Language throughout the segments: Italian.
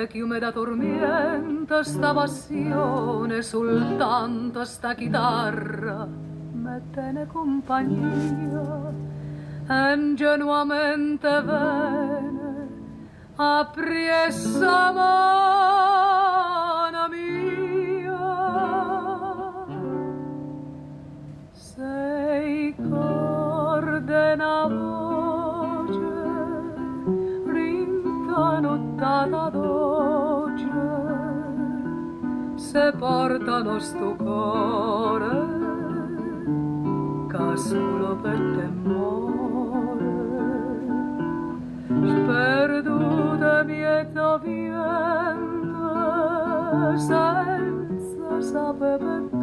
chiume da tormenta sta passione, soltanto sta chitarra me tiene compagnia, e ingenuamente vene apri essa mano mia. Sei corde una voce rintanuttata dolce, se portano sto cuore che solo per te muore. Sperdute miezzo viento senza sapere perché,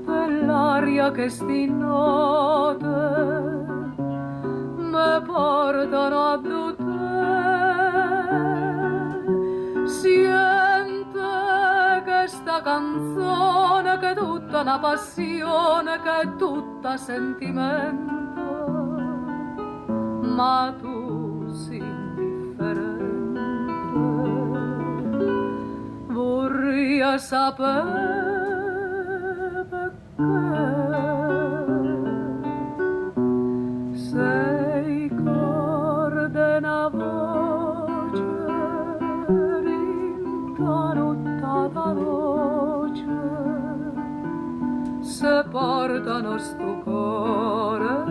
per l'aria che sti note me portano a te. Siente che sta canzone che è tutta una passione, che è tutta sentimento, ma tu sei indifferente. Vorrei sapere perché. Sei corde una voce rintanuttata dolce, se portano sto cuore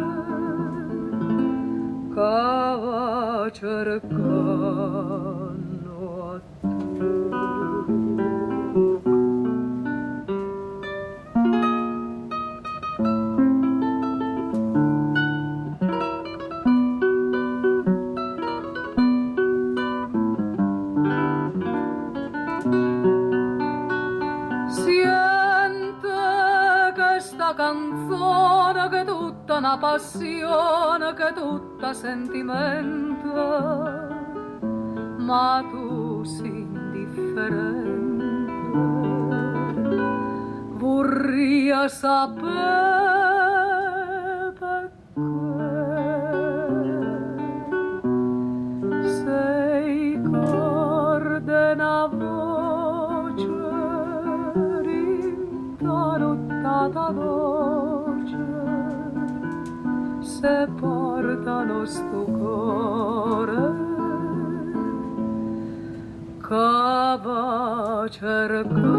che va cercando a te. Canzone che è tutta una passione, che è tutta sentimento, ma tu sei indifferente. Vorrei sapere perché. Sei corde una voce rintanuttata dolce, se portano sto cuore che va cercando